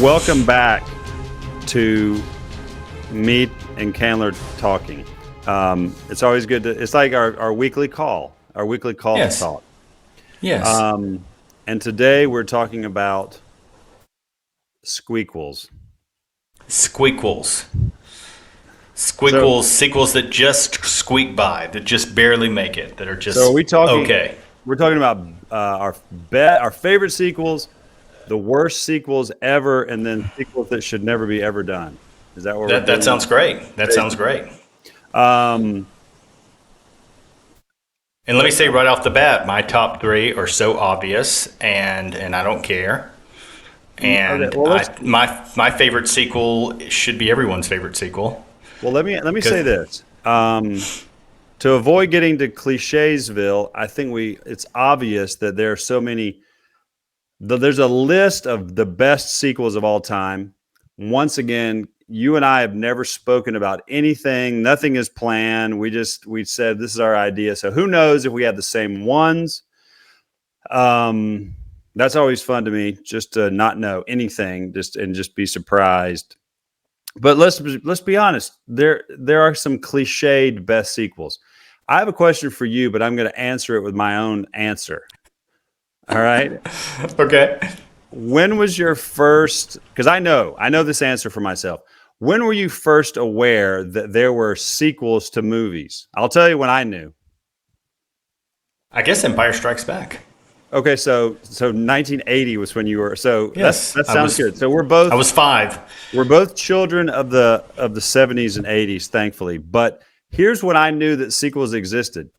Welcome back to Meat and Candler Talking. It's always good to, it's like our weekly call, Yes. talk. Yes. And today we're talking about squeakquels. Squeakquels. So, Squeakquels, sequels that just squeak by, that just barely make it, that are so are we just talking, okay. we're talking about our favorite sequels, the worst sequels ever, and then sequels that should never be ever done. Is that what we're That doing? sounds great. That sounds Basically. great. Um, And let me say right off the bat, my top three are so obvious, and I don't care. okay, And well, my favorite sequel should be everyone's favorite sequel. let me say 'Cause- this. To avoid getting to clichésville, I think it's obvious that there are so many. There's a list of the best sequels of all time. Once again, you and I have never spoken about anything. Nothing is planned. We said this is our idea. So who knows if we have the same ones? Um, that's always fun to me, just to not know anything, just be surprised. But let's be honest. There are some cliched best sequels. I have a question for you, but I'm going to answer it with my own answer. All right. Okay. When was your first? Because I know this answer for myself. When were you first aware that there were sequels to movies? I'll tell you when I knew. I guess Empire Strikes Back. Okay, so 1980 was when you were. So Yes. that sounds good. So we're both I was 5. children of the 70s and 80s, thankfully. But here's when I knew that sequels existed: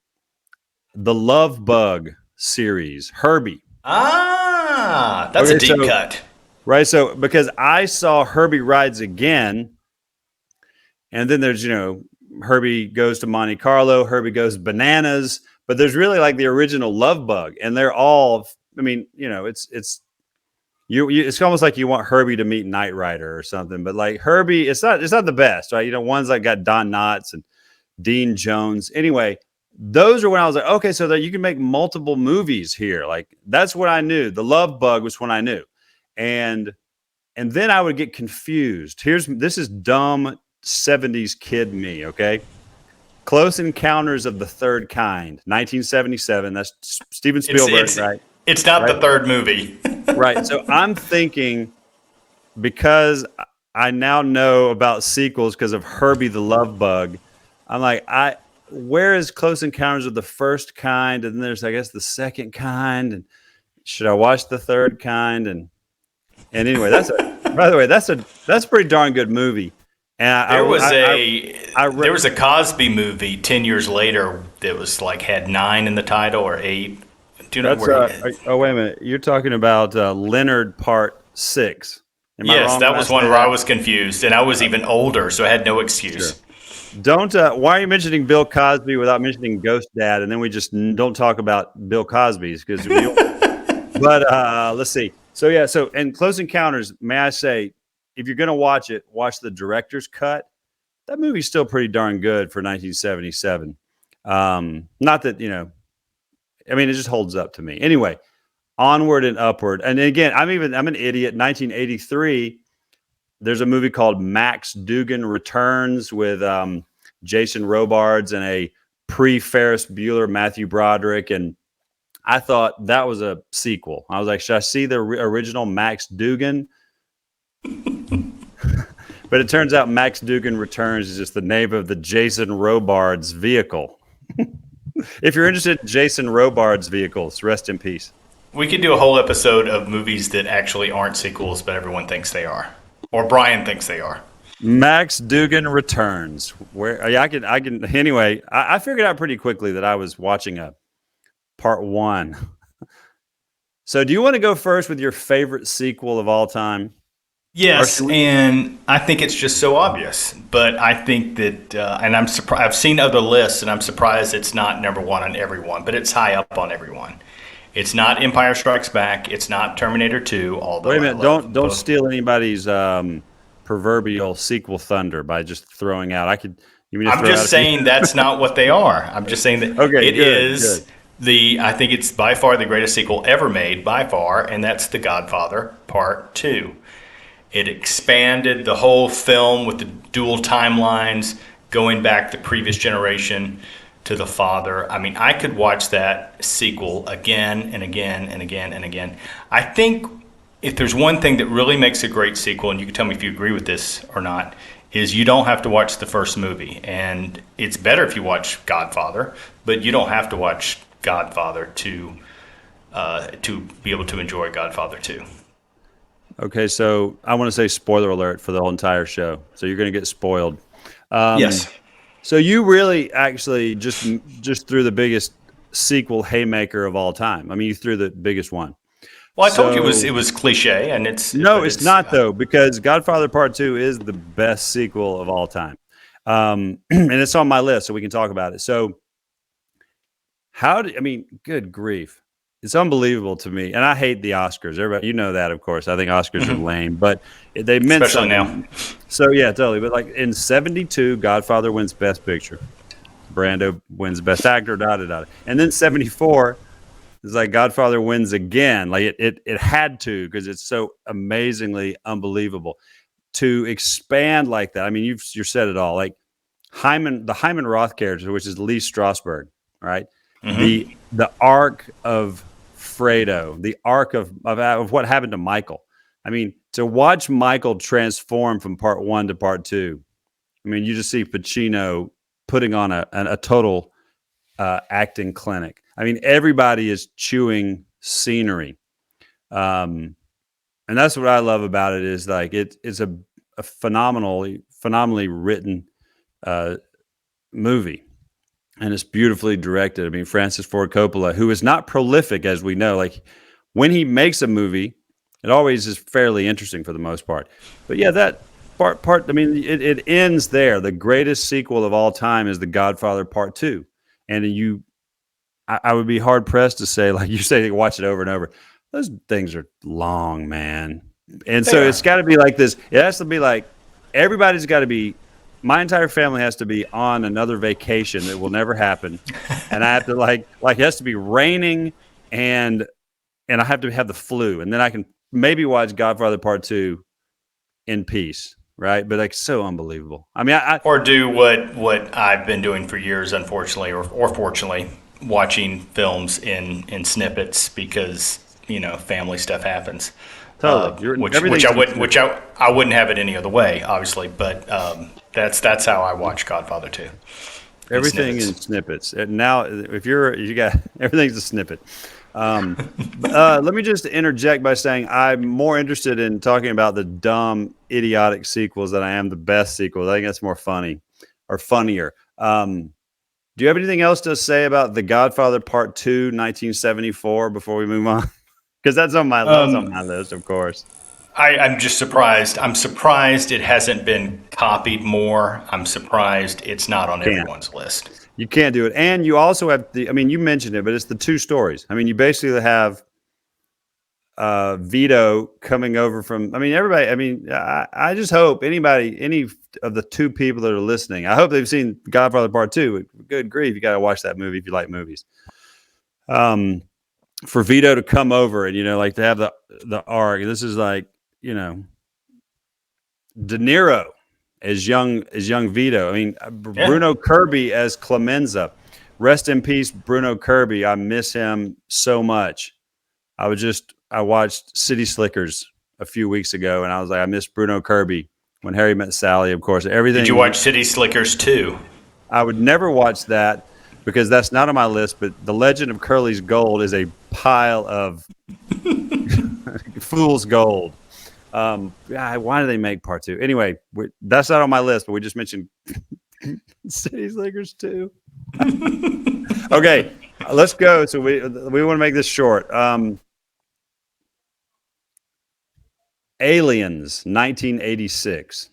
the Love Bug series, Herbie. Ah, that's a Okay, deep cut. right. So because I saw Herbie Rides Again, and then there's Herbie Goes to Monte Carlo, Herbie Goes Bananas, but there's really like the original Love Bug, and they're all. I mean, it's almost like you want Herbie to meet Knight Rider or something, but like Herbie, it's not the best, right? Ones like got Don Knotts and Dean Jones. Anyway, those are when I was like, okay, so that you can make multiple movies here. Like that's what I knew. The Love Bug was when I knew, and then I would get confused. This is dumb 70s kid me. Okay, Close Encounters of the Third Kind, 1977. That's Steven It's Spielberg, it's right? it's not Right. the third movie. Right. So I'm thinking, because I now know about sequels because of Herbie the Love Bug. I'm like, where is Close Encounters of the First Kind? And then there's, I guess, the second kind. And should I watch the third kind? And anyway, by the way, that's a pretty darn good movie. And There was a Cosby movie 10 years later that was like had 9 in the title or 8. Do you know that's where he, oh, wait a minute, you're talking about Leonard Part 6. Am I Yes, wrong when that I was say one where I that? was confused and I was even older, so I had no Sure. excuse. Don't. Why are you mentioning Bill Cosby without mentioning Ghost Dad, and then we just don't talk about Bill Cosby's because we. But let's see. So yeah. So and Close Encounters. May I say, if you're gonna watch it, watch the director's cut. That movie's still pretty darn good for 1977. Not that I mean, it just holds up to me. Anyway, Onward and Upward. And again, I'm an idiot. 1983. There's a movie called Max Dugan Returns with Jason Robards and a pre-Ferris Bueller Matthew Broderick, and I thought that was a sequel. I was like, should I see the original Max Dugan? But it turns out Max Dugan Returns is just the name of the Jason Robards vehicle. If you're interested in Jason Robards vehicles, rest in peace. We could do a whole episode of movies that actually aren't sequels, but everyone thinks they are, or Brian thinks they are. Max Dugan Returns. Where yeah, I can. Anyway, I figured out pretty quickly that I was watching a part one. So, do you want to go first with your favorite sequel of all time? Or Yes, should we? and I think it's just so obvious. But I think that, and I'm surprised. I've seen other lists, and I'm surprised it's not number one on everyone, but it's high up on everyone. It's not Empire Strikes Back. It's not Terminator 2. Although Wait a I minute! love Don't both. steal anybody's proverbial sequel thunder by just throwing out. I could. You mean to I'm throw out just a few? saying that's not what they are. I'm just saying that Okay, it good, good. is I think it's by far the greatest sequel ever made, by far, and that's The Godfather Part 2. It expanded the whole film with the dual timelines, going back the previous generation to the father. I mean, I could watch that sequel again and again and again and again. I think if there's one thing that really makes a great sequel, and you can tell me if you agree with this or not, is you don't have to watch the first movie. And it's better if you watch Godfather, but you don't have to watch Godfather to be able to enjoy Godfather 2. Okay, so I want to say spoiler alert for the whole entire show. So you're going to get spoiled. Yes. So you really actually just threw the biggest sequel haymaker of all time. I mean, you threw the biggest one. Well, I told you it was cliche, and it's not though, because Godfather Part 2 is the best sequel of all time, and it's on my list, so we can talk about it. So, good grief, it's unbelievable to me, and I hate the Oscars. Everybody, you know that, of course. I think Oscars are lame, but they meant especially something. now. So yeah, totally. But like in '72, Godfather wins Best Picture, Brando wins Best Actor, and then '74. It's like Godfather wins again. Like it had to, because it's so amazingly unbelievable to expand like that. I mean, you said it all. Like the Hyman Roth character, which is Lee Strasberg, right? Mm-hmm. The arc of Fredo, the arc of what happened to Michael. I mean, to watch Michael transform from part 1 to part 2. I mean, you just see Pacino putting on a total acting clinic. I mean, everybody is chewing scenery. And that's what I love about it, is like it's a phenomenally written movie. And it's beautifully directed. I mean, Francis Ford Coppola, who is not prolific, as we know, like when he makes a movie, it always is fairly interesting for the most part. But yeah, that part, I mean, it ends there. The greatest sequel of all time is The Godfather Part 2. And I would be hard pressed to say, like you say, watch it over and over. Those things are long, man. And so it's got to be like this. It has to be like everybody's got to be. My entire family has to be on another vacation that will never happen, and I have to like it has to be raining, and I have to have the flu, and then I can maybe watch Godfather Part 2 in peace, right? But like so unbelievable. I mean, or do what I've been doing for years, unfortunately, or fortunately, watching films in snippets, because family stuff happens. Totally. Which I wouldn't have it any other way, obviously, but that's how I watch Godfather 2. Everything in snippets. And now, if you got everything's a snippet. Let me just interject by saying I'm more interested in talking about the dumb, idiotic sequels than I am the best sequels. I think that's more funny or funnier. Do you have anything else to say about The Godfather Part 2, 1974, before we move on? Because that's on my list, of course. I'm just surprised. I'm surprised it hasn't been copied more. I'm surprised it's not on everyone's list. You can't do it. And you also have you mentioned it, but it's the two stories. I mean, you basically have Vito coming over from, everybody. I just hope any of the two people that are listening, I hope they've seen Godfather Part 2. Good grief, you got to watch that movie if you like movies. For Vito to come over and, like to have the arc. This is like, De Niro as young Vito. Bruno Kirby as Clemenza. Rest in peace, Bruno Kirby. I miss him so much. I watched City Slickers a few weeks ago, and I was like, I miss Bruno Kirby. When Harry Met Sally, of course. Everything. Did you watch City Slickers 2? I would never watch that because that's not on my list. But The Legend of Curly's Gold is a pile of fool's gold. Why do they make Part 2? Anyway, that's not on my list, but we just mentioned City Slickers 2. Okay, let's go. So we want to make this short. Aliens, 1986.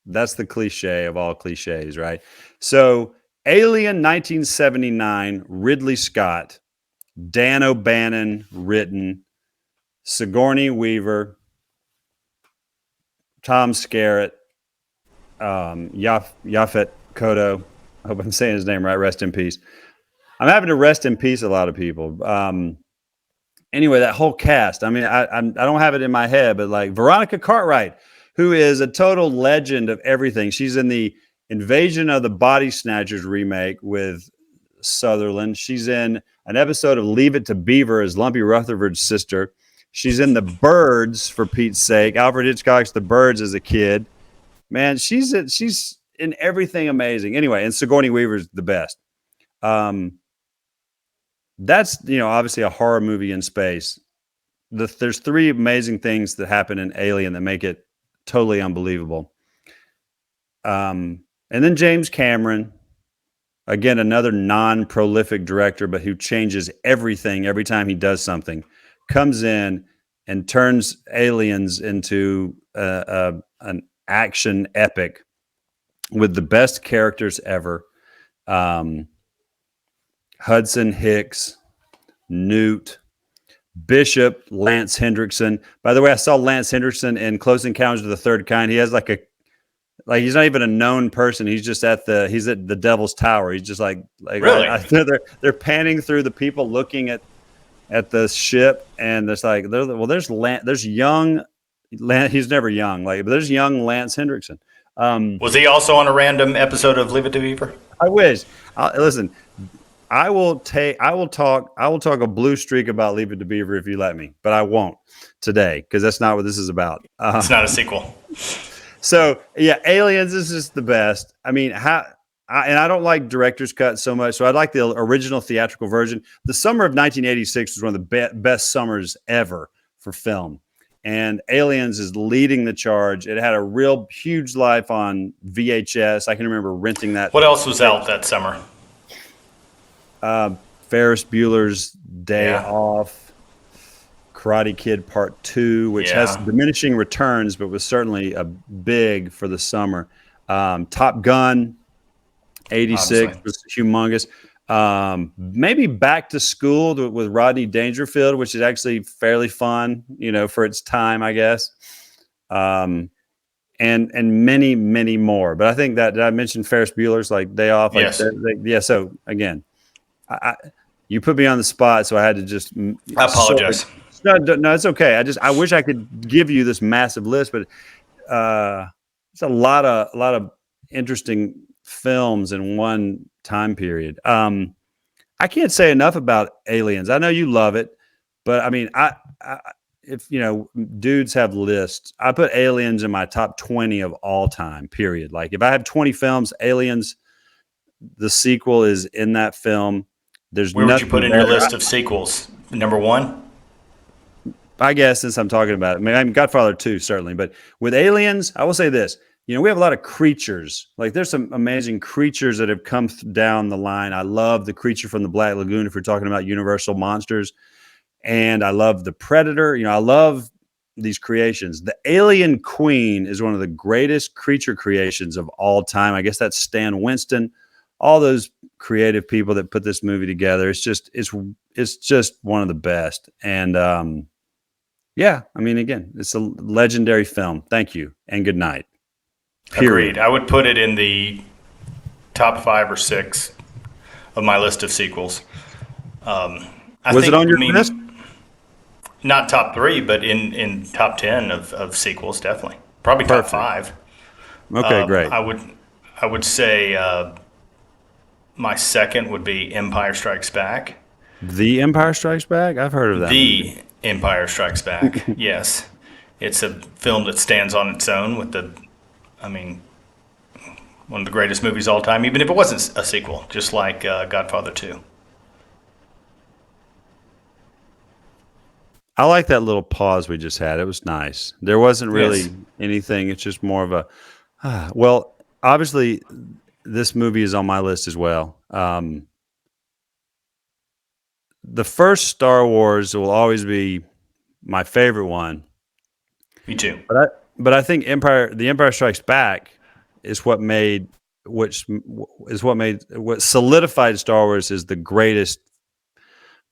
That's the cliche of all cliches, right? So Alien, 1979, Ridley Scott, Dan O'Bannon written, Sigourney Weaver, Tom Skerritt, Yaphet Kotto. I hope I'm saying his name right. Rest in peace. I'm having to rest in peace a lot of people. Anyway, that whole cast. I don't have it in my head, but like Veronica Cartwright, who is a total legend of everything. She's in the Invasion of the Body Snatchers remake with Sutherland. She's in an episode of Leave It to Beaver as Lumpy Rutherford's sister. She's in The Birds, for Pete's sake. Alfred Hitchcock's The Birds as a kid. Man, she's in everything amazing. Anyway, and Sigourney Weaver's the best. That's, obviously a horror movie in space. There's three amazing things that happen in Alien that make it totally unbelievable. And then James Cameron, again, another non-prolific director, but who changes everything every time he does something, comes in and turns Aliens into an action epic with the best characters ever. Hudson Hicks, Newt, Bishop, Lance Hendrickson. By the way, I saw Lance Hendrickson in Close Encounters of the Third Kind. He has he's not even a known person. He's just he's at the Devil's Tower. He's just like really? They're panning through the people looking at the ship, and there's there's young Lance. He's never young, but there's young Lance Hendrickson. Was he also on a random episode of Leave It to Beaver? I wish. Listen, I will talk a blue streak about Leave It to Beaver if you let me, but I won't today because that's not what this is about. It's not a sequel. So yeah, Aliens is just the best. I mean, I don't like director's cut so much, so I like the original theatrical version. The summer of 1986 was one of the best summers ever for film, and Aliens is leading the charge. It had a real huge life on VHS. I can remember renting that. What else was out that summer? Ferris Bueller's Day Off, Karate Kid Part 2, which has diminishing returns, but was certainly a big for the summer. Top Gun, 86 was humongous. Maybe Back to School with Rodney Dangerfield, which is actually fairly fun, for its time, I guess. And many, many more. But I think did I mention Ferris Bueller's Day Off? Yes. So again, you put me on the spot, so I had to just. I apologize. No, it's okay. I wish I could give you this massive list, but it's a lot of interesting films in one time period. I can't say enough about Aliens. I know you love it, but I mean, if dudes have lists, I put Aliens in my top 20 of all time. Period. If I have 20 films, Aliens, the sequel is in that film. Where would you put in your list of sequels? Number one? I guess since I'm talking about it. I mean, Godfather 2, certainly. But with Aliens, I will say this. We have a lot of creatures. There's some amazing creatures that have come down the line. I love the creature from the Black Lagoon if we're talking about Universal monsters. And I love the Predator. I love these creations. The Alien Queen is one of the greatest creature creations of all time. I guess that's Stan Winston. All those creative people that put this movie together. It's just one of the best. And I mean, again, it's a legendary film. Thank you and good night. Agreed. I would put it in the top 5 or 6 of my list of sequels. Was it on your list? Not top 3, but in top 10 of sequels, definitely. Probably top 5. Okay, great. I would say my second would be Empire Strikes Back. The Empire Strikes Back? I've heard of that. The Empire Strikes Back. Yes. It's a film that stands on its own with one of the greatest movies of all time, even if it wasn't a sequel, just like Godfather 2. I like that little pause we just had. It was nice. There wasn't really anything. It's just more of a, well, obviously this movie is on my list as well. The first Star Wars will always be my favorite one. Me too. But I think The Empire Strikes Back is what solidified Star Wars as the greatest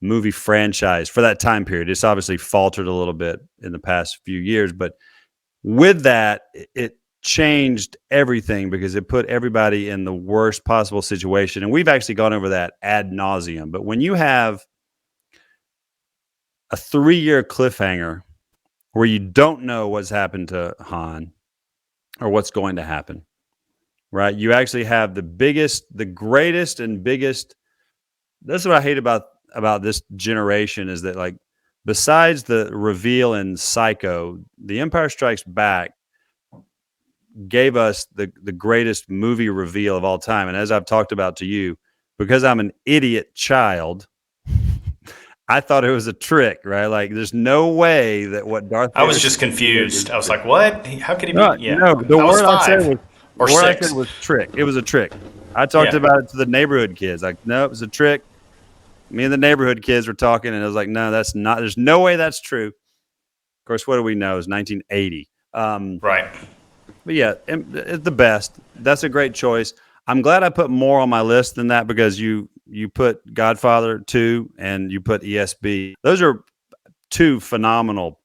movie franchise for that time period. It's obviously faltered a little bit in the past few years, but with that, it changed everything because it put everybody in the worst possible situation. And we've actually gone over that ad nauseum. But when you have a 3-year cliffhanger where you don't know what's happened to Han, or what's going to happen, right? You actually have the biggest, the greatest, and biggest. That's what I hate about this generation is that, like, besides the reveal in Psycho, The Empire Strikes Back gave us the greatest movie reveal of all time. And as I've talked about to you, because I'm an idiot child, I thought it was a trick, right? Like, there's no way that what Darth I Vader was just confused. I was like, what? How could he be? no, Yeah. no, the I was word I said 5 was or the word I 6. said was trick. It was a trick. I talked Yeah. about it to the neighborhood kids. Like, no, it was a trick. Me and the neighborhood kids were talking, and I was like, no, that's not. There's no way that's true. Of course, what do we know? It's 1980. Right. But yeah, it's the best. That's a great choice. I'm glad I put more on my list than that because you put Godfather 2 and you put ESB. Those are two phenomenal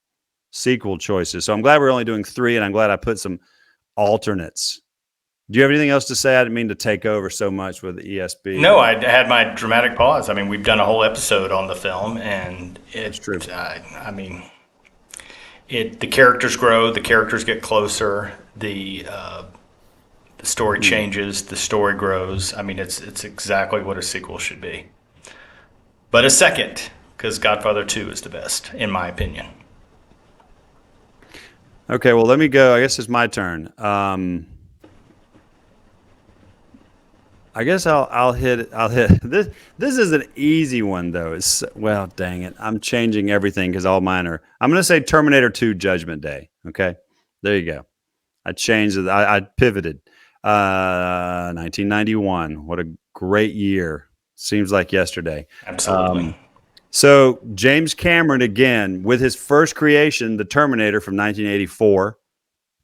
sequel choices. So I'm glad we're only doing 3, and I'm glad I put some alternates. Do you have anything else to say? I didn't mean to take over so much with ESB. No, I had my dramatic pause. I mean, we've done a whole episode on the film, and it's true. I mean, the characters grow, the characters get closer, the story changes, the story grows. I mean, it's exactly what a sequel should be. But a second, because Godfather 2 is the best, in my opinion. Okay, well, let me go. I guess it's my turn. I guess I'll hit this. This is an easy one though. It's, well, dang it, I'm changing everything because all mine are. I'm going to say Terminator 2: Judgment Day. Okay, there you go. I changed it. I pivoted. 1991. What a great year. Seems like yesterday. Absolutely. So James Cameron again with his first creation, The Terminator from 1984,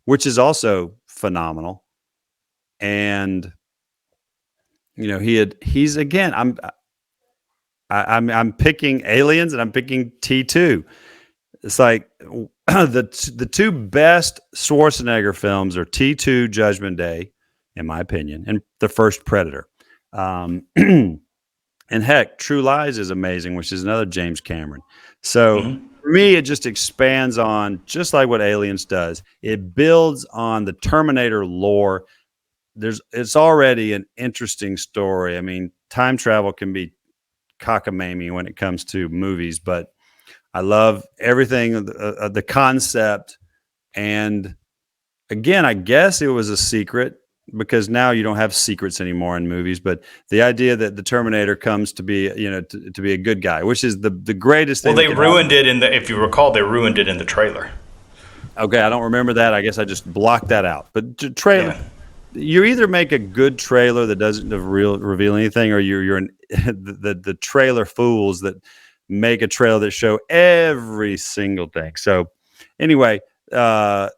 which is also phenomenal. And he's again. I'm picking Aliens and I'm picking T2. It's like the two best Schwarzenegger films are T2, Judgment Day, in my opinion, and the first Predator. And heck, True Lies is amazing, which is another James Cameron. So for me, it just expands on, just like what Aliens does. It builds on the Terminator lore. It's already an interesting story. I mean, time travel can be cockamamie when it comes to movies, but I love everything, the concept. And again, I guess it was a secret because now you don't have secrets anymore in movies, but the idea that the Terminator comes to be, to be a good guy, which is the greatest thing. Well, they ruined it if you recall, they ruined it in the trailer. Okay. I don't remember that. I guess I just blocked that out, but trailer. Yeah. You either make a good trailer that doesn't reveal anything, or you're the trailer fools that make a trailer that show every single thing. So anyway, the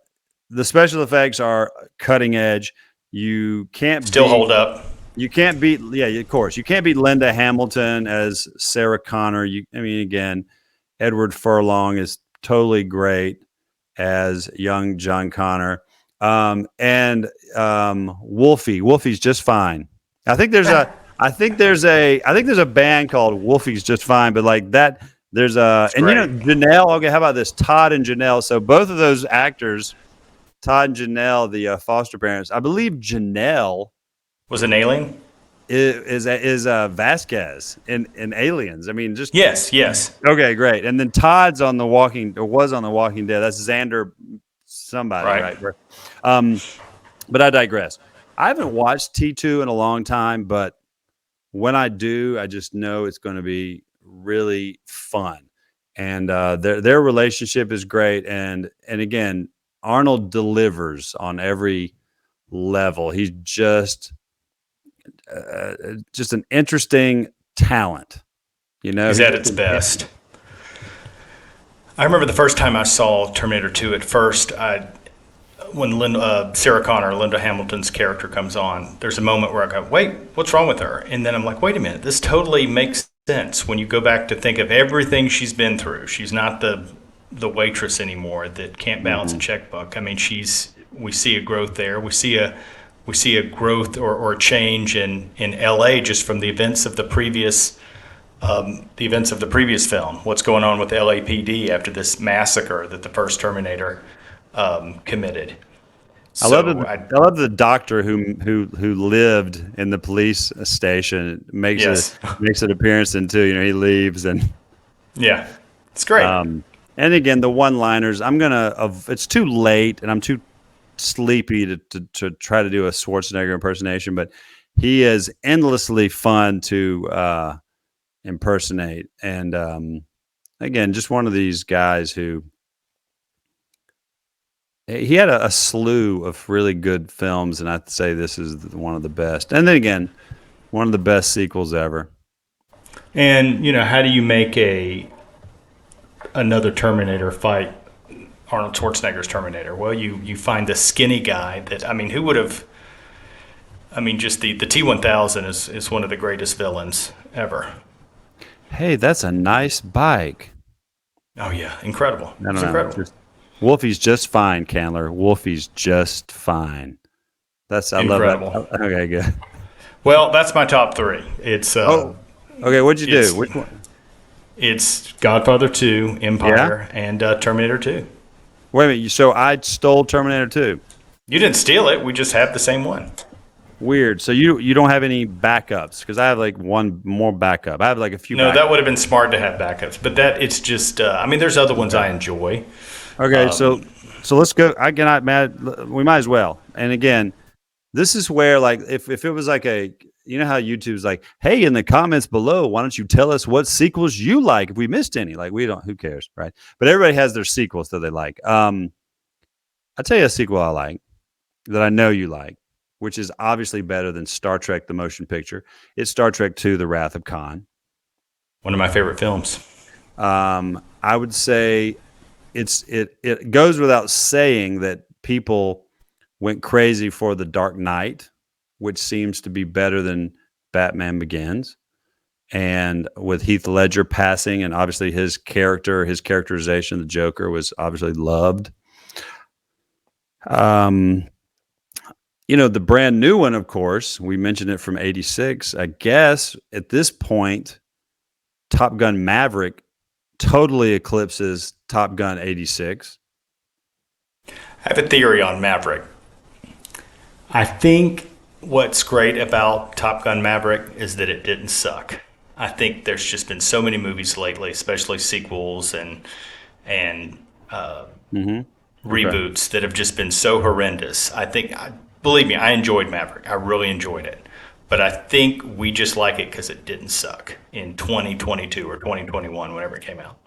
special effects are cutting edge. You can't hold up. You can't beat, of course, you can't beat Linda Hamilton as Sarah Connor. Again, Edward Furlong is totally great as young John Connor. And Wolfie's just fine. I think there's a band called Wolfie's Just Fine, but like that, there's Janelle. Okay, how about this? Todd and Janelle. So both of those actors, Todd and Janelle, the foster parents. I believe Janelle was an alien. Is Vasquez in Aliens. I mean, just yes. Okay, great. And then Todd's was on the Walking Dead. That's Xander somebody, right? But I digress. I haven't watched T2 in a long time, but when I do, I just know it's going to be really fun. And their relationship is great. And again, Arnold delivers on every level. He's just an interesting talent. He's at its best. I remember the first time I saw Terminator 2. At first, when Sarah Connor, Linda Hamilton's character, comes on, there's a moment where I go, wait, what's wrong with her? And then I'm like, wait a minute, this totally makes sense when you go back to think of everything she's been through. She's not the waitress anymore that can't balance a checkbook. I mean, we see a growth there. We see a growth or a change in LA just from the events of the previous film. What's going on with LAPD after this massacre that the first Terminator committed? So I I love the doctor who lived in the police station yes, makes an appearance in two. You know, he leaves yeah, it's great. and again the one-liners. It's too late and I'm too sleepy to try to do a Schwarzenegger impersonation, but he is endlessly fun to impersonate. And again, just one of these guys who he had a slew of really good films, and I'd say this is one of the best. And then again, one of the best sequels ever. And how do you make another Terminator fight Arnold Schwarzenegger's Terminator? Well, you find the skinny guy that, I mean, who would have? I mean, just the T-1000 is one of the greatest villains ever. Hey, that's a nice bike. Oh yeah, incredible. I don't It's know. incredible. Wolfie's just fine, Candler. Wolfie's just fine. I love Incredible. that. Okay, good. Well, that's my top three. It's Okay, what'd you it's- do? Which one? it's Godfather 2, Empire, and Terminator 2. Wait a minute. So I stole Terminator 2. You didn't steal it. We just have the same one. Weird. So you don't have any backups because I have like one more backup. I have like a few. No, backups. that would have been smart to have backups, but it's just. I mean, there's other ones I enjoy. Okay, so let's go. We might as well. And again, this is where like if it was like how YouTube's like, hey, in the comments below, why don't you tell us what sequels you like if we missed any? Like we don't. Who cares, right? But everybody has their sequels that they like. I'll tell you a sequel I like that I know you like, which is obviously better than Star Trek: The Motion Picture. It's Star Trek II: The Wrath of Khan. One of my favorite films. I would say it goes without saying that people went crazy for The Dark Knight, which seems to be better than Batman Begins. And with Heath Ledger passing, and obviously his characterization, the Joker, was obviously loved. The brand new one, of course, we mentioned it from '86. I guess at this point, Top Gun Maverick totally eclipses Top Gun '86. I have a theory on Maverick. I think what's great about Top Gun Maverick is that it didn't suck. I think there's just been so many movies lately, especially sequels and reboots that have just been so horrendous. Believe me, I enjoyed Maverick. I really enjoyed it. But I think we just like it because it didn't suck in 2022 or 2021, whenever it came out.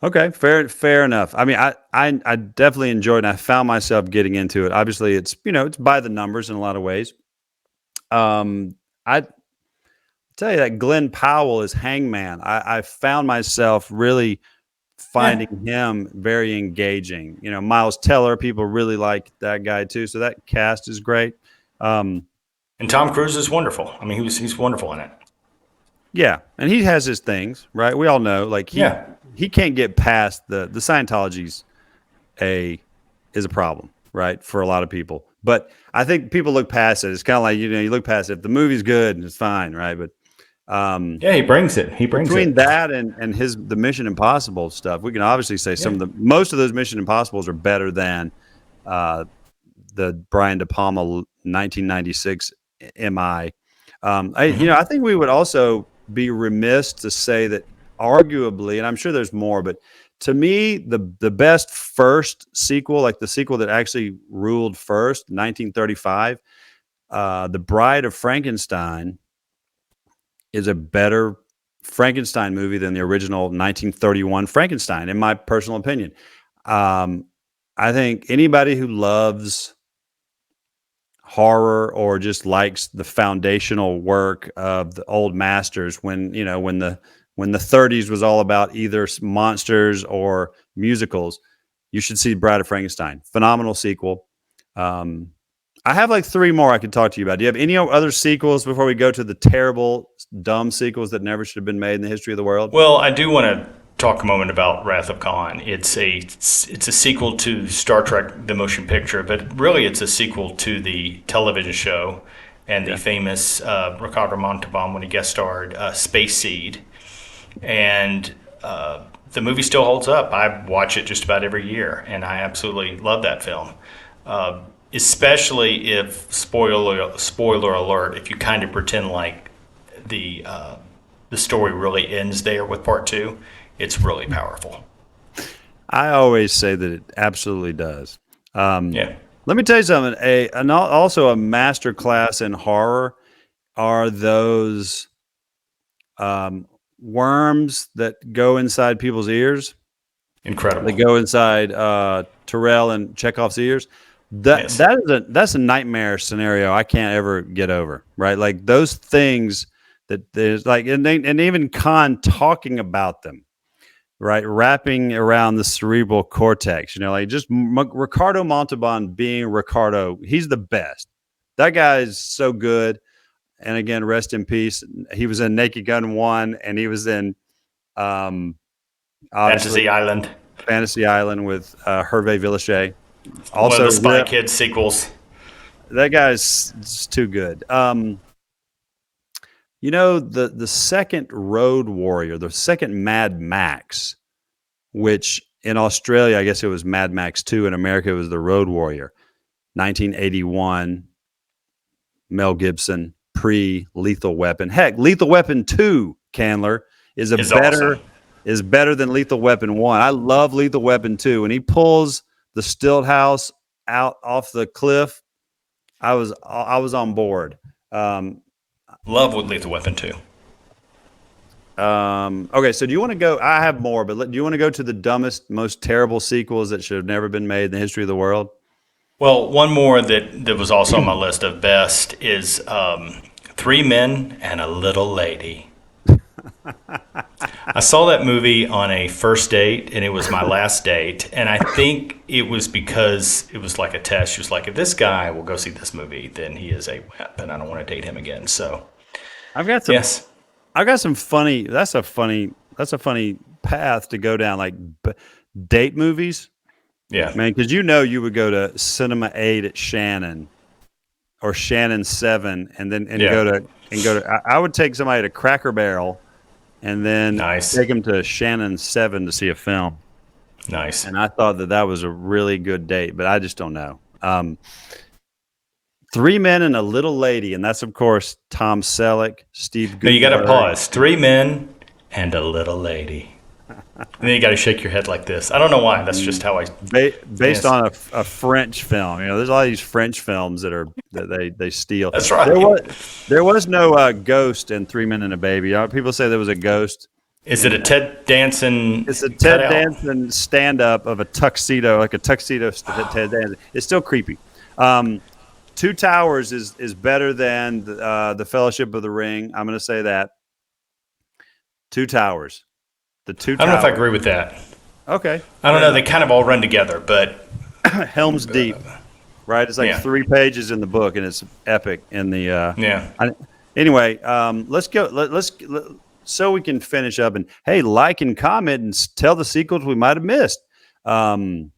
Okay, fair enough. I mean, I definitely enjoyed it. And I found myself getting into it. Obviously, it's by the numbers in a lot of ways. I tell you that Glenn Powell is Hangman. I found myself really finding him very engaging. Miles Teller, people really like that guy too. So that cast is great. And Tom Cruise is wonderful. I mean, he's wonderful in it. Yeah, and he has his things, right? We all know, like he can't get past the Scientology's is a problem, right, for a lot of people. But I think people look past it. It's kind of like you look past it. If the movie's good, and it's fine, right? But he brings it. Between that and the Mission Impossible stuff, we can obviously say most of those Mission Impossibles are better than the Brian De Palma 1996 MI. I think we would also be remiss to say that arguably, and I'm sure there's more, but to me, the best first sequel, like the sequel that actually ruled first, 1935, The Bride of Frankenstein, is a better Frankenstein movie than the original 1931 Frankenstein, in my personal opinion. I think anybody who loves horror or just likes the foundational work of the old masters, when the 30s was all about either monsters or musicals, you should see Bride of Frankenstein. Phenomenal sequel. I have like three more I could talk to you about. Do you have any other sequels before we go to the terrible, dumb sequels that never should have been made in the history of the world? Well, I do want to talk a moment about Wrath of Khan. It's a sequel to Star Trek: The Motion Picture, but really it's a sequel to the television show and the famous Ricardo Montalban, when he guest starred, Space Seed. And the movie still holds up. I watch it just about every year, and I absolutely love that film. especially if spoiler alert, if you kind of pretend like the story really ends there with part two, it's really powerful. I always say that it absolutely does. Yeah, Let me tell you something. Also a master class in horror are those worms that go inside people's ears. They incredible. go inside Terrell and Chekhov's ears. Yes, That's a nightmare scenario I can't ever get over. Right, like those things that there's like, and even Khan talking about them. Right, wrapping around the cerebral cortex. Like just Ricardo Montalban being Ricardo. He's the best. That guy is so good. And again, rest in peace. He was in Naked Gun 1, and he was in obviously Fantasy Island, Fantasy Island with Hervé Villachet. one of Also, the Spy Kids sequels. that guy's just too good. The second Road Warrior, the second Mad Max, which in Australia, I guess it was Mad Max 2. In America, it was the Road Warrior, 1981, Mel Gibson, pre-Lethal Weapon. Heck, Lethal Weapon 2, Candler, is better than Lethal Weapon 1. I love Lethal Weapon 2. When he pulls the stilt house out off the cliff, I was on board. Love with Lethal Weapon 2. Okay, so do you want to go? I have more, but do you want to go to the dumbest, most terrible sequels that should have never been made in the history of the world? Well, one more that was also on my list of best is Three Men and a Little Lady. I saw that movie on a first date, and it was my last date. And I think it was because it was like a test. She was like, if this guy will go see this movie, then he is a wimp, and I don't want to date him again. So, I've got some. yes. I've got some funny. That's a funny path to go down. Like date movies, Yeah. man. Because you would go to Cinema 8 at Shannon or Shannon 7, and then go to. I would take somebody to Cracker Barrel, and then Nice. take them to Shannon 7 to see a film. Nice. And I thought that was a really good date, but I just don't know. Three Men and a Little Lady, and that's of course Tom Selleck, Steve Guttenberg. No, you got to pause. Three Men and a Little Lady. And then you got to shake your head like this. I don't know why. That's just how I. Based on a French film. There's a lot of these French films that they steal. That's right. There was no ghost in Three Men and a Baby. People say there was a ghost. Is it a Ted Danson? It's a Ted Danson stand-up of a tuxedo, like a tuxedo Ted Danson. It's still creepy. Two Towers is better than the Fellowship of the Ring. I'm going to say that. Two Towers. The Two Towers. I don't know if I agree with that. Okay. I don't know. They kind of all run together, but Helm's Deep, right? It's like 3 pages in the book, and it's epic in the. Anyway, let's go. So we can finish up, and hey, like and comment and tell the sequels we might have missed. Do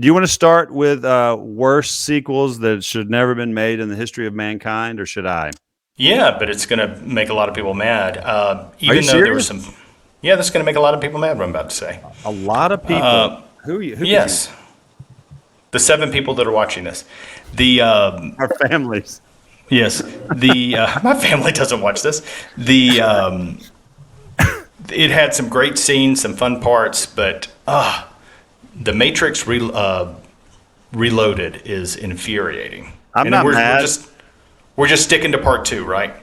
you want to start with worst sequels that should never been made in the history of mankind, or should I? Yeah, but it's going to make a lot of people mad. Even though there was some. Yeah, that's going to make a lot of people mad. What I'm about to say. A lot of people. Who yes. The 7 people that are watching this. Our families. Yes. My family doesn't watch this. It had some great scenes, some fun parts, but The Matrix Reloaded is infuriating. I'm not mad. We're just sticking to part 2, right?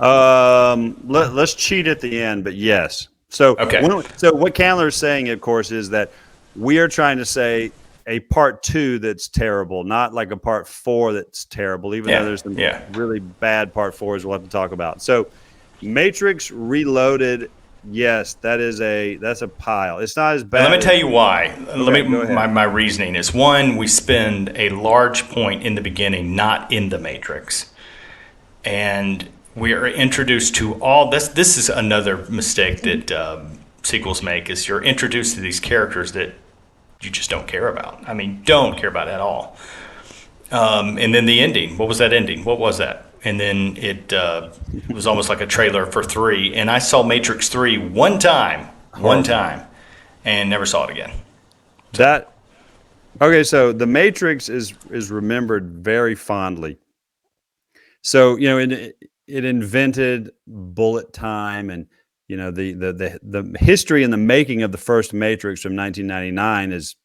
Let's cheat at the end, but yes. So okay. So what Candler is saying, of course, is that we are trying to say a part 2 that's terrible, not like a part 4 that's terrible, even though there's some really bad part 4s we'll have to talk about. So Matrix Reloaded, yes, that's a pile. It's not as bad. Let me tell you why. Okay, My reasoning is, one, we spend a large point in the beginning not in the Matrix. And we are introduced to all this. This is another mistake that sequels make, is you're introduced to these characters that you just don't care about. I mean, don't care about at all. And then the ending. What was that ending? What was that? And then it was almost like a trailer for 3. And I saw Matrix 3 one time, and never saw it again. Okay, so The Matrix is remembered very fondly. So it invented bullet time, and the history and the making of the first Matrix from 1999 is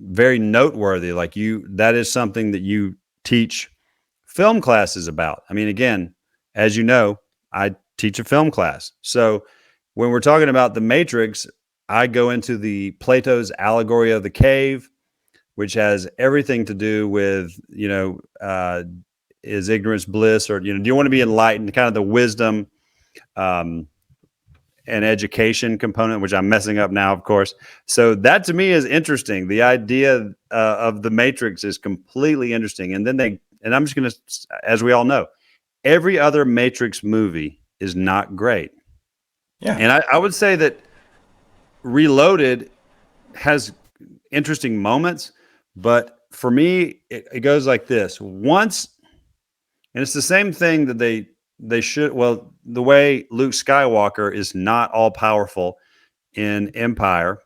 very noteworthy. Like that is something that you teach film classes about. I mean, again, as you know, I teach a film class. So when we're talking about the Matrix, I go into the Plato's allegory of the cave, which has everything to do with, is ignorance bliss, or, do you want to be enlightened, kind of the wisdom and education component, which I'm messing up now, of course. So that to me is interesting. The idea of the Matrix is completely interesting. And and I'm just going to, as we all know, every other Matrix movie is not great. Yeah. And I would say that Reloaded has interesting moments, but for me, it goes like this. Once, and it's the same thing that they should, well, the way Luke Skywalker is not all powerful in Empire,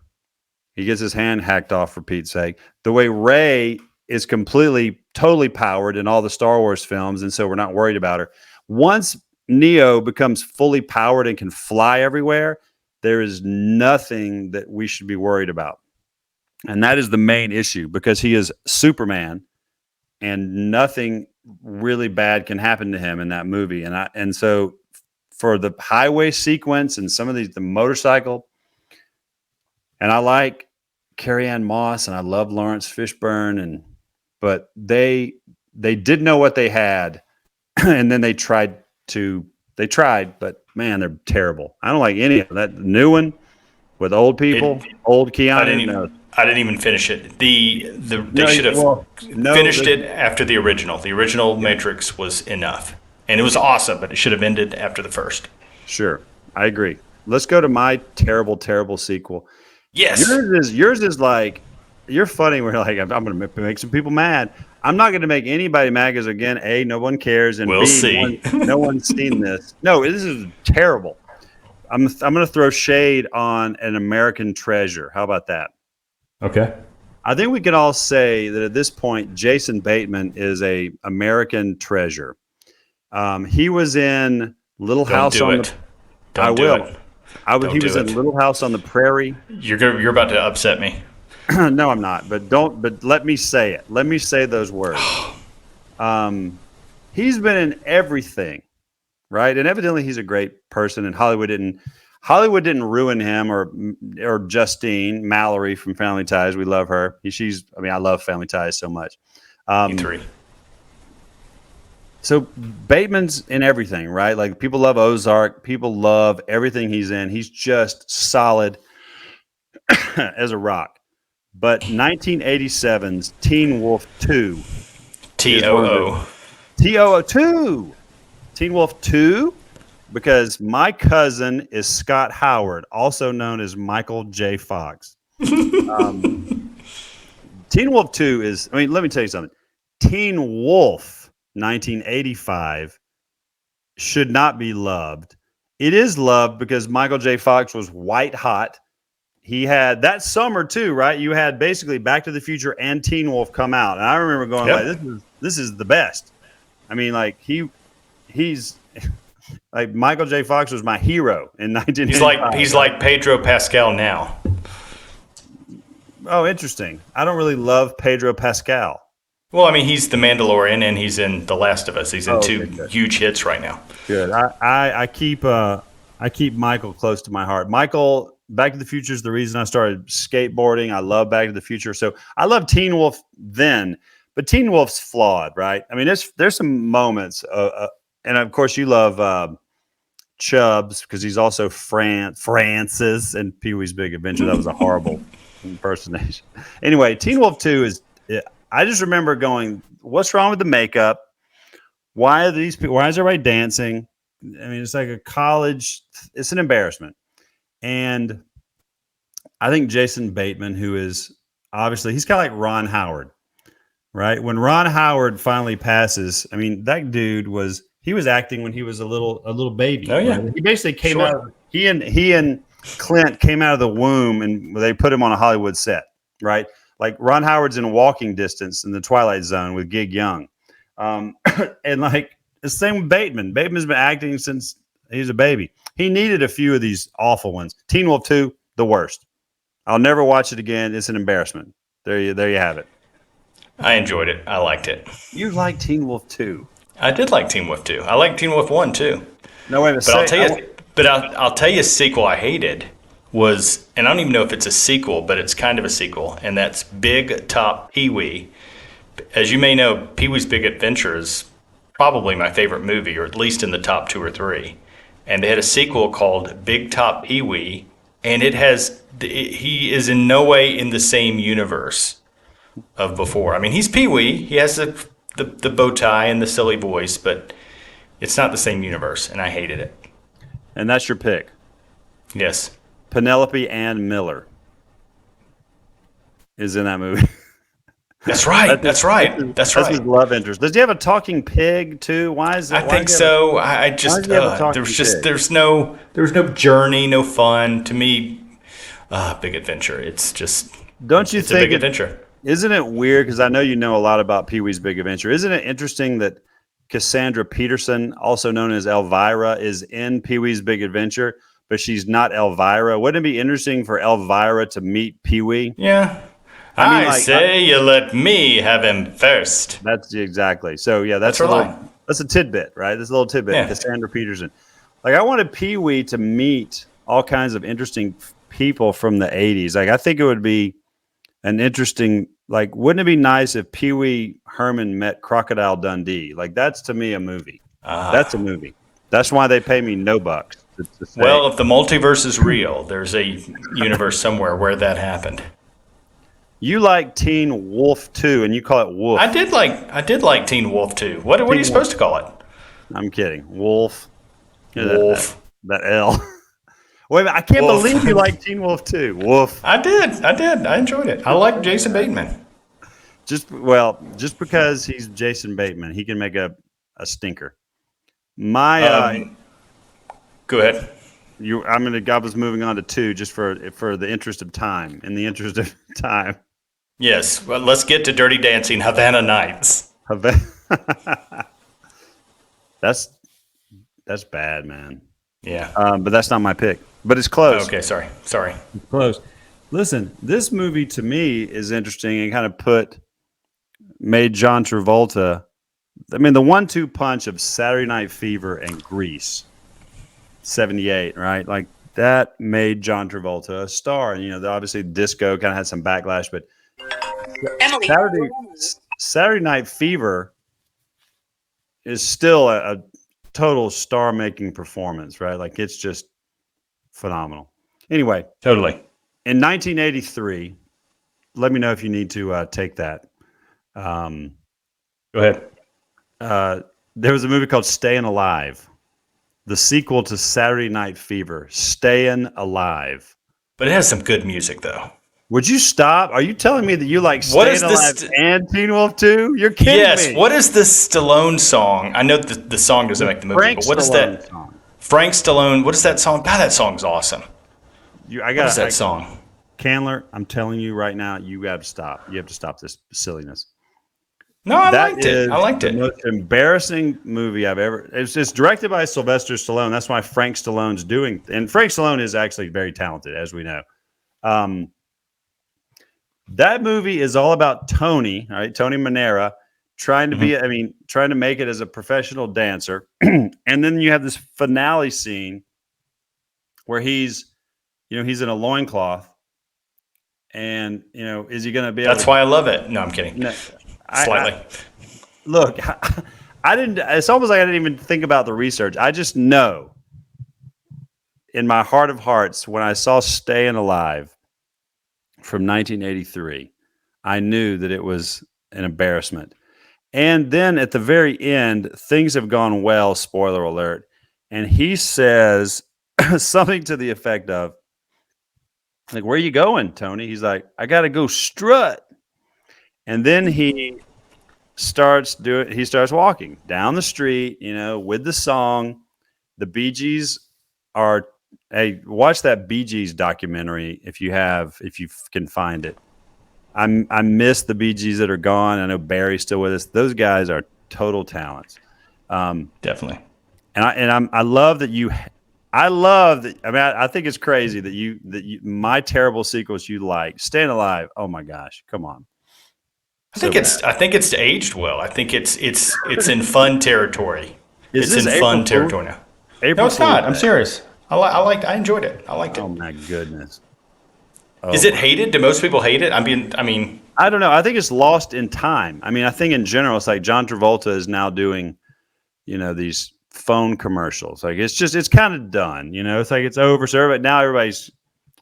he gets his hand hacked off, for Pete's sake. The way Rey is totally powered in all the Star Wars films, and so we're not worried about her. Once Neo becomes fully powered and can fly everywhere, there is nothing that we should be worried about. And that is the main issue, because he is Superman and nothing really bad can happen to him in that movie. And so for the highway sequence and some of the motorcycle, and I like Carrie-Anne Moss and I love Lawrence Fishburne, but they did know what they had, and then they tried, but man, they're terrible. I don't like any of that new one with old people, old Keanu. I didn't even finish it. They should have finished it after the original. The original Matrix was enough, and it was awesome, but it should have ended after the first. Sure, I agree. Let's go to my terrible, terrible sequel. Yes, yours is like, you're funny. We're like, I'm going to make some people mad. I'm not going to make anybody mad because, again, A, no one cares, and we'll B, see. No one's seen this. No, this is terrible. I'm going to throw shade on An American Treasure. How about that? Okay. I think we can all say that at this point, Jason Bateman is a American treasure. He was in Little House on the. Don't do it. He was in Little House on the Prairie. You're about to upset me. No, I'm not. But let me say it. Let me say those words. He's been in everything, right? And evidently, he's a great person. And Hollywood didn't ruin him, or Justine Mallory from Family Ties. We love her. I love Family Ties so much. E3. So Bateman's in everything, right? Like, people love Ozark. People love everything he's in. He's just solid as a rock. But 1987's Teen Wolf 2. TOO. TOO2. Teen Wolf 2. Because my cousin is Scott Howard, also known as Michael J. Fox. Teen Wolf 2 is, let me tell you something. Teen Wolf 1985 should not be loved. It is loved because Michael J. Fox was white hot. He had that summer too, right? You had basically Back to the Future and Teen Wolf come out. And I remember going, like, this is the best. I mean, like, he's like, Michael J. Fox was my hero in 1985. He's like Pedro Pascal now. Oh, interesting. I don't really love Pedro Pascal. Well, I mean, he's the Mandalorian and he's in The Last of Us. He's in two huge hits right now. Good. I keep Michael close to my heart. Michael, Back to the Future is the reason I started skateboarding. I love Back to the Future. So I love Teen Wolf then, but Teen Wolf's flawed, right? I mean, there's some moments, and of course you love Chubbs because he's also Francis and Pee-wee's Big Adventure. That was a horrible impersonation. Anyway, Teen Wolf 2 is. I just remember going, "What's wrong with the makeup? Why are these people? Why is everybody dancing?" I mean, it's like a college. It's an embarrassment. And I think Jason Bateman, who is obviously, he's kind of like Ron Howard, right? When Ron Howard finally passes, I mean, that dude was acting when he was a little baby. Oh yeah, right? He basically came out. He and Clint came out of the womb, and they put him on a Hollywood set, right? Like Ron Howard's in walking distance in the Twilight Zone with Gig Young. And like the same with Bateman. Bateman's been acting since he's a baby. He needed a few of these awful ones. Teen Wolf 2, the worst. I'll never watch it again. It's an embarrassment. There you have it. I enjoyed it. I liked it. You like Teen Wolf 2? I did like Teen Wolf 2. I like Teen Wolf 1 too. No, wait a minute. I'll tell you a sequel I hated was, and I don't even know if it's a sequel, but it's kind of a sequel, and that's Big Top Pee-wee. As you may know, Pee-wee's Big Adventure is probably my favorite movie, or at least in the top 2 or 3. And they had a sequel called Big Top Pee-wee, and he is in no way in the same universe of before. I mean, he's Pee-wee. He has the bow tie and the silly voice, but it's not the same universe, and I hated it. And that's your pick. Yes. Penelope Ann Miller is in that movie. That's right. That's right. That's his love interest. Does he have a talking pig too? Why is that? I think so. I just there's no journey, no fun to me. Big Adventure. It's just don't you think a big adventure? Isn't it weird? Because I know you know a lot about Pee-wee's Big Adventure. Isn't it interesting that Cassandra Peterson, also known as Elvira, is in Pee-wee's Big Adventure, but she's not Elvira? Wouldn't it be interesting for Elvira to meet Pee-wee? Yeah. I say you let me have him first. That's exactly. So yeah, that's a tidbit, right? This little tidbit. Yeah. Cassandra Peterson. Like I wanted Pee-wee to meet all kinds of interesting people from the 80s. Like I think it would be an interesting, like, wouldn't it be nice if Pee-wee Herman met Crocodile Dundee? Like that's to me a movie. That's a movie. That's why they pay me no bucks. Well, if the multiverse is real, there's a universe somewhere where that happened. You like Teen Wolf 2, and you call it Wolf. I did like Teen Wolf 2. What are you supposed to call it? I'm kidding. Wolf. Wolf. That L. Wait a minute. I can't believe you like Teen Wolf 2. Wolf. I did. I enjoyed it. I like Jason Bateman. Just because he's Jason Bateman, he can make a stinker. Go ahead. I was moving on to 2 just for the interest of time. In the interest of time. Yes. Well, let's get to Dirty Dancing, Havana Nights. That's bad, man. Yeah. But that's not my pick. But it's close. Okay, sorry. It's close. Listen, this movie to me is interesting and kind of made John Travolta. I mean, the 1-2 punch of Saturday Night Fever and Grease, 78, right? Like that made John Travolta a star. And obviously disco kind of had some backlash, but Saturday Night Fever is still a total star-making performance, right? Like it's just phenomenal. Anyway, totally. In 1983, let me know if you need to take that. Go ahead. There was a movie called Staying Alive, the sequel to Saturday Night Fever, Staying Alive. But it has some good music, though. Would you stop? Are you telling me that you like Staying Alive and Teen Wolf 2? You're kidding me. Yes. What is the Stallone song? I know the song doesn't make the movie, but what is that? Song. Frank Stallone. What is that song? God, that song's awesome. What is that song? Candler, I'm telling you right now, you have to stop. You have to stop this silliness. No, I liked it. The most embarrassing movie I've ever. It's directed by Sylvester Stallone. That's why Frank Stallone's doing. And Frank Stallone is actually very talented, as we know. That movie is all about Tony, all right, Tony Manera, trying to make it as a professional dancer. And then you have this finale scene where he's in a loincloth. And, is he going to be able That's why I love it. No, I'm kidding. No, Slightly. Look, it's almost like I didn't even think about the research. I just know in my heart of hearts, when I saw Staying Alive from 1983, I knew that it was an embarrassment. And then at the very end, things have gone well, spoiler alert. And he says something to the effect of, like, where are you going, Tony? He's like, I got to go strut. And then he starts walking down the street, with the song. The Bee Gees are, hey, watch that Bee Gees documentary if you can find it. I miss the Bee Gees that are gone. I know Barry's still with us. Those guys are total talents. Definitely. I love that you. I love that. I mean, I think it's crazy that my terrible sequels you like. Staying Alive. Oh my gosh, come on. I think it's aged well. I think it's in fun territory. Is it's this in April fun Fool's? territory now. April No, it's not. Fool's I'm Day. serious. I enjoyed it. I liked it. Oh my goodness. Is it hated? Do most people hate it? I mean, I don't know. I think it's lost in time. I mean, I think in general, it's like John Travolta is now doing, these phone commercials. Like it's kind of done. It's like it's over. So now everybody's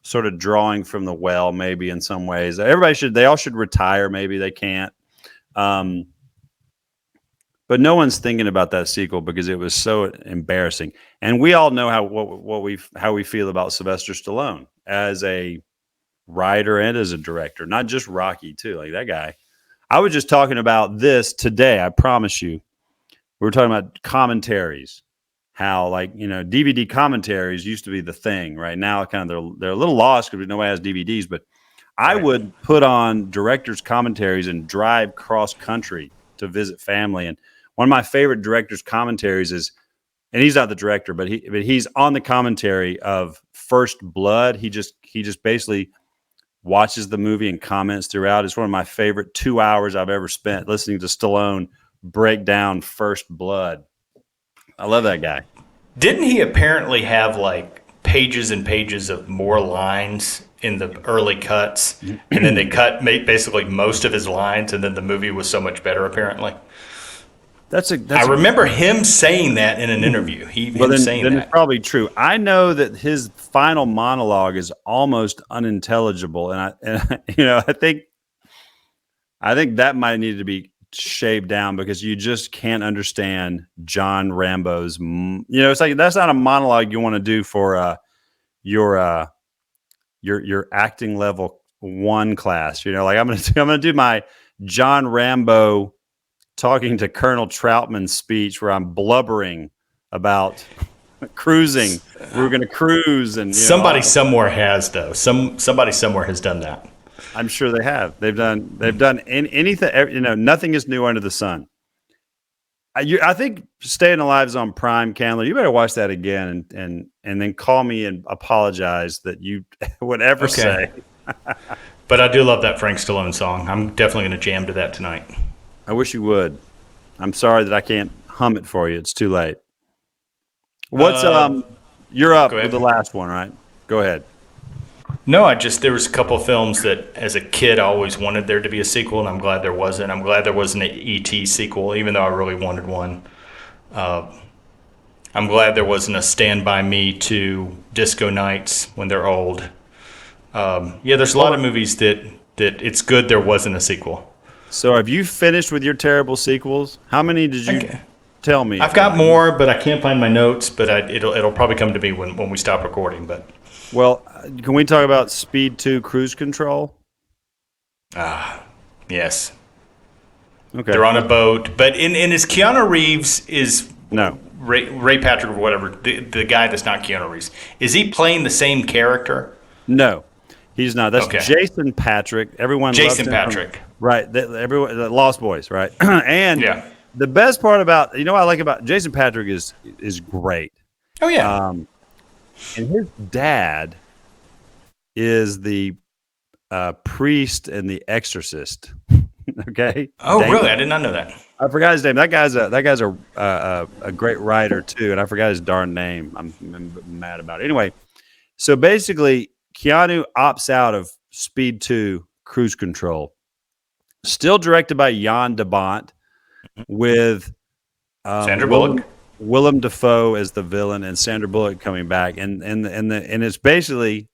sort of drawing from the well, maybe in some ways. They all should retire. Maybe they can't. But no one's thinking about that sequel because it was so embarrassing. And we all know how we feel about Sylvester Stallone as a writer and as a director, not just Rocky too. Like that guy. I was just talking about this today. I promise you. We were talking about commentaries, how DVD commentaries used to be the thing. Right now, kind of they're a little lost because nobody has DVDs. But I would put on directors' commentaries and drive cross country to visit family. And one of my favorite directors' commentaries is, and he's not the director, but he's on the commentary of First Blood. He just basically watches the movie and comments throughout. It's one of my favorite 2 hours I've ever spent listening to Stallone break down First Blood. I love that guy. didn't he apparently have like pages and pages of more lines in the early cuts, and then they cut basically most of his lines, and then the movie was so much better apparently? I remember him saying that in an interview. Then it's probably true. I know that his final monologue is almost unintelligible, and I think that might need to be shaved down because you just can't understand John Rambo's. It's like that's not a monologue you want to do for your acting level 1 class. Like I'm gonna do my John Rambo talking to Colonel Troutman's speech where I'm blubbering about cruising. We're going to cruise, and somebody somewhere has though. Somebody somewhere has done that. I'm sure they have. They've done anything. Nothing is new under the sun. I think Staying Alive is on Prime. Candler, you better watch that again and then call me and apologize that you would ever say. But I do love that Frank Stallone song. I'm definitely going to jam to that tonight. I wish you would. I'm sorry that I can't hum it for you. It's too late. What's you're up with the last one, right? Go ahead. No, there was a couple of films that as a kid I always wanted there to be a sequel, and I'm glad there wasn't. I'm glad there wasn't an E.T. sequel, even though I really wanted one. I'm glad there wasn't a Stand By Me 2 Disco Nights when they're old. There's a lot of movies that it's good there wasn't a sequel. So have you finished with your terrible sequels? How many did you tell me? I've got more, but I can't find my notes. But it'll probably come to me when we stop recording. But can we talk about Speed 2 Cruise Control? Yes. Okay. They're on a boat, but in is Keanu Reeves no Ray Patrick or whatever the guy that's not Keanu Reeves, is he playing the same character? No. He's not. That's Jason Patrick. Everyone loves him. Right. The Lost Boys, right? And the best part about, what I like about Jason Patrick is great. Oh, yeah. And his dad is the priest in The Exorcist. Okay. Oh, really? I did not know that. I forgot his name. That guy's a great writer too, and I forgot his darn name. I'm mad about it. Anyway, so basically, Keanu opts out of Speed 2 Cruise Control. Still directed by Jan de Bont, with Sandra Bullock, Willem Dafoe as the villain, and Sandra Bullock coming back, and it's basically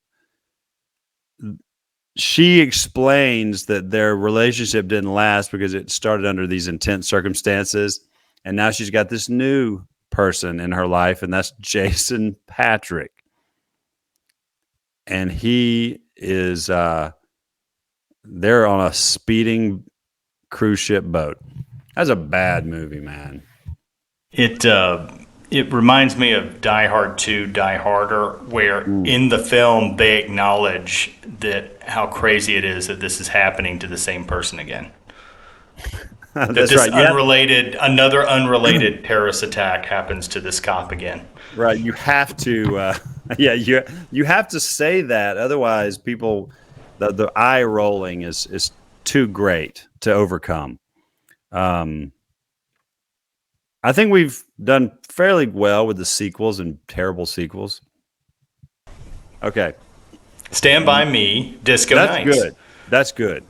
she explains that their relationship didn't last because it started under these intense circumstances, and now she's got this new person in her life, and that's Jason Patrick. And he is they're on a speeding cruise ship boat. That's a bad movie, man. It It reminds me of Die Hard 2, Die Harder, where in the film they acknowledge that how crazy it is that this is happening to the same person again. That That's this right. Yeah. another unrelated terrorist attack happens to this cop again. Right. You have to, you have to say that. Otherwise, people, the eye rolling is too great to overcome. I think we've done fairly well with the sequels and terrible sequels. Okay. Stand By Me, Disco That's Nights. good. That's good.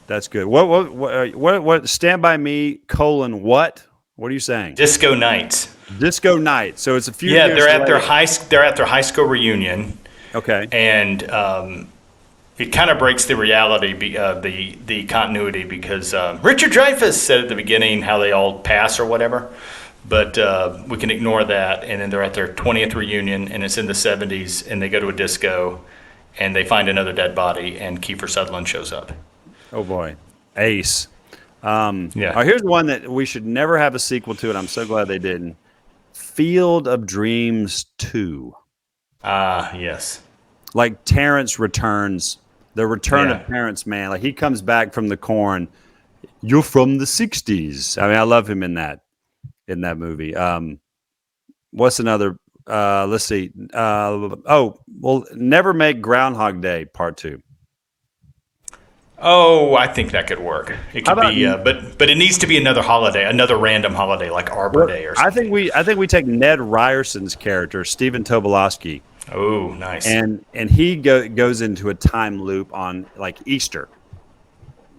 That's good. What Stand By Me, what? What are you saying? Disco Nights. Disco Night. So it's a few Yeah, years they're at later. their high school reunion, Okay. and it kind of breaks the reality, the continuity, because Richard Dreyfuss said at the beginning how they all pass or whatever, but we can ignore that. And then they're at their 20th reunion, and it's in the 70s, and they go to a disco, and they find another dead body, and Kiefer Sutherland shows up. Oh boy, Ace. Yeah. All right, here's one that we should never have a sequel to, and I'm so glad they didn't. Field of Dreams 2. Yes. Like Terrence returns, the return Yeah. of Terrence, man. Like he comes back from the corn. You're from the 60s. I mean, I love him in that movie. What's another? Let's see. Never Make Groundhog Day Part 2. Oh, I think that could work. It How could about- be, but it needs to be another holiday, another random holiday like Arbor Day or something. I think we take Ned Ryerson's character, Stephen Tobolowsky, Oh, nice. and he goes into a time loop on like Easter.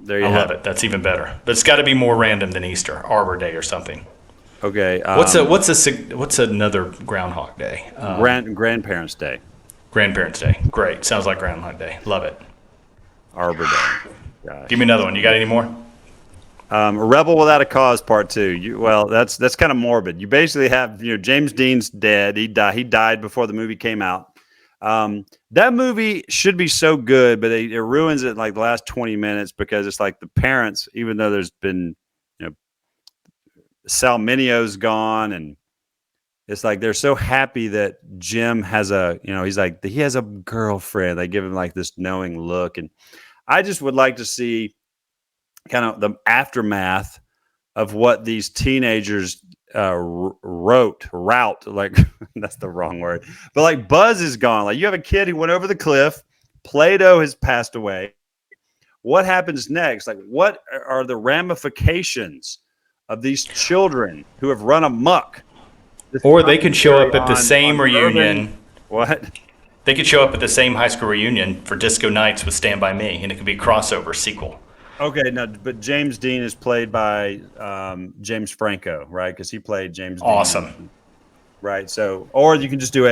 There you I have love it. That's even better. But it's got to be more random than Easter, Arbor Day or something. Okay. What's another Groundhog Day? Grandparents' Day, Grandparents' Day. Great. Sounds like Groundhog Day. Love it. Arbor Day. Gosh. Give me another one. You got any more? A Rebel Without a Cause Part 2. That's kind of morbid. You basically have James Dean's dead. He died before the movie came out. That movie should be so good, but it ruins it in like the last 20 minutes because it's like the parents, even though there's been Sal Minio's gone, and it's like they're so happy that Jim has he has a girlfriend. They give him like this knowing look, and I just would like to see kind of the aftermath of what these teenagers route. Like that's the wrong word, but like Buzz is gone. Like you have a kid who went over the cliff. Plato has passed away. What happens next? Like what are the ramifications of these children who have run amok? Or they could show up at the same on reunion. What? They could show up at the same high school reunion for Disco Nights with Stand By Me, and it could be a crossover sequel. Okay, no, but James Dean is played by James Franco, right? Because he played James Dean. Awesome. Right. So, or you can just do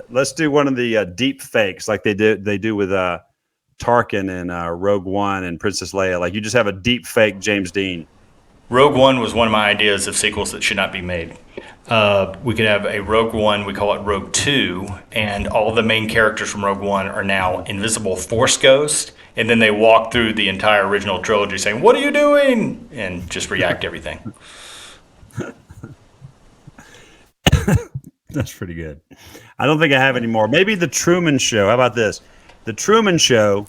let's do one of the deep fakes like they do with Tarkin and Rogue One and Princess Leia. Like you just have a deep fake James Dean. Rogue One was one of my ideas of sequels that should not be made. We could have a Rogue One, we call it Rogue 2, and all the main characters from Rogue One are now invisible Force ghosts, and then they walk through the entire original trilogy saying, "What are you doing?" and just react to everything. That's pretty good. I don't think I have any more. Maybe The Truman Show. How about this? The Truman Show.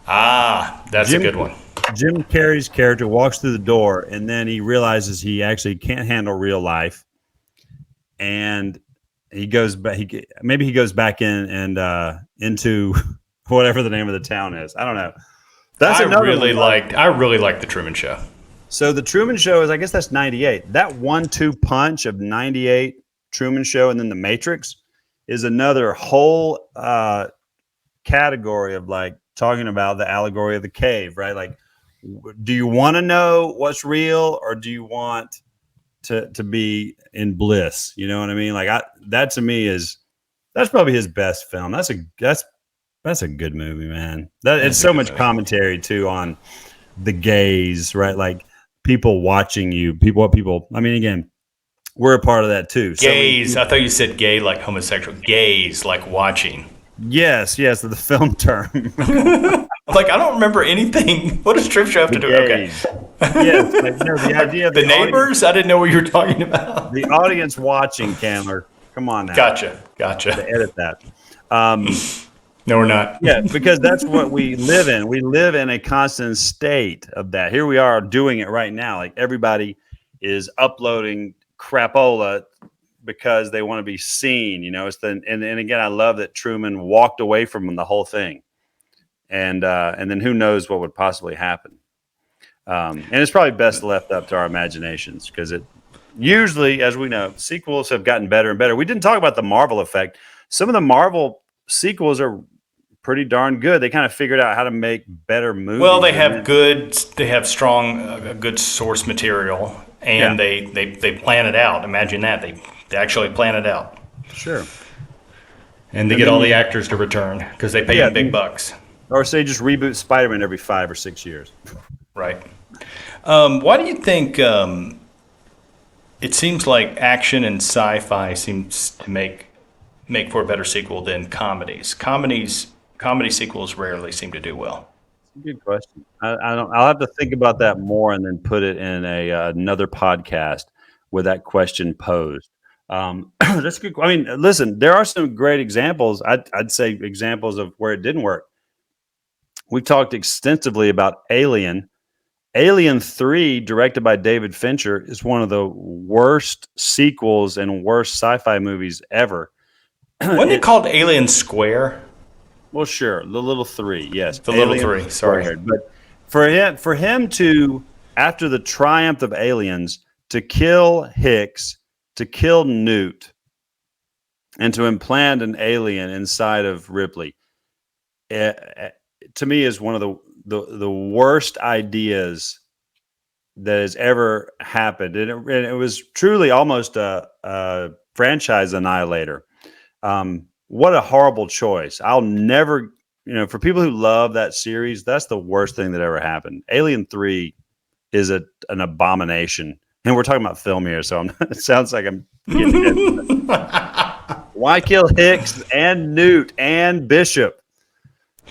That's a good one. Jim Carrey's character walks through the door, and then he realizes he actually can't handle real life, and he goes back. Maybe he goes back in and into whatever the name of the town is. I don't know. I really liked The Truman Show. So The Truman Show is, I guess that's 98. That 1-2 punch of 98 Truman Show and then The Matrix is another whole category of like talking about the allegory of the cave, right? Like, do you want to know what's real, or do you want to be in bliss? You know what I mean? Like that to me that's probably his best film. That's a good movie, man. It's so much commentary too on the gaze, right? Like people watching you, I mean, again, we're a part of that too. Gaze. I thought you said gay like homosexual. Gaze like watching. Yes, the film term. I'm like, I don't remember anything. What does Trip Show have to do? Okay. Yes, the idea of The neighbors? I didn't know what you were talking about. The audience watching, Candler. Come on now. Gotcha. To edit that. No, we're not. Yeah, because that's what we live in. We live in a constant state of that. Here we are doing it right now. Like everybody is uploading crapola because they want to be seen. It's and again, I love that Truman walked away from the whole thing, and then who knows what would possibly happen. And it's probably best left up to our imaginations because it usually, as we know, sequels have gotten better and better. We didn't talk about the Marvel effect. Some of the Marvel sequels are pretty darn good. They kind of figured out how to make better movies. Well, they have strong, good source material, and they plan it out. Imagine that they actually plan it out. Sure. And they get all the actors to return because they pay them big bucks. Or say just reboot Spider-Man every 5 or 6 years. Right. Why do you think it seems like action and sci-fi seems to make for a better sequel than comedies? Comedy sequels rarely seem to do well. Good question. I don't. I'll have to think about that more and then put it in another podcast with that question posed. That's good. I mean, listen, there are some great examples. I'd say examples of where it didn't work. We've talked extensively about Alien. Alien 3, directed by David Fincher, is one of the worst sequels and worst sci-fi movies ever. Wasn't it called Alien Square? Well, sure, the little 3, yes, the little 3. Sorry, squared. But for him to, after the triumph of Aliens, to kill Hicks, to kill Newt, and to implant an alien inside of Ripley, to me is one of the worst ideas that has ever happened, and it was truly almost a franchise annihilator. What a horrible choice. I'll never, for people who love that series, that's the worst thing that ever happened. Alien 3 is an abomination. And we're talking about film here, so it sounds like I'm getting it. Why kill Hicks and Newt and Bishop?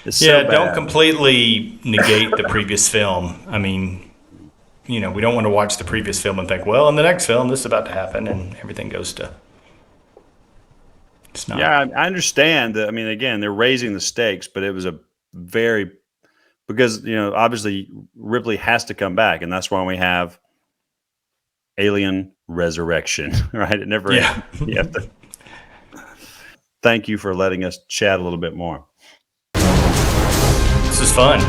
Don't completely negate the previous film. I mean, we don't want to watch the previous film and think, well, in the next film, this is about to happen, and everything goes to... It's not. Yeah, I understand that. I mean, again, they're raising the stakes, but it was because obviously Ripley has to come back, and that's why we have Alien Resurrection, right? It never ends. You have to. Thank you for letting us chat a little bit more. This is fun.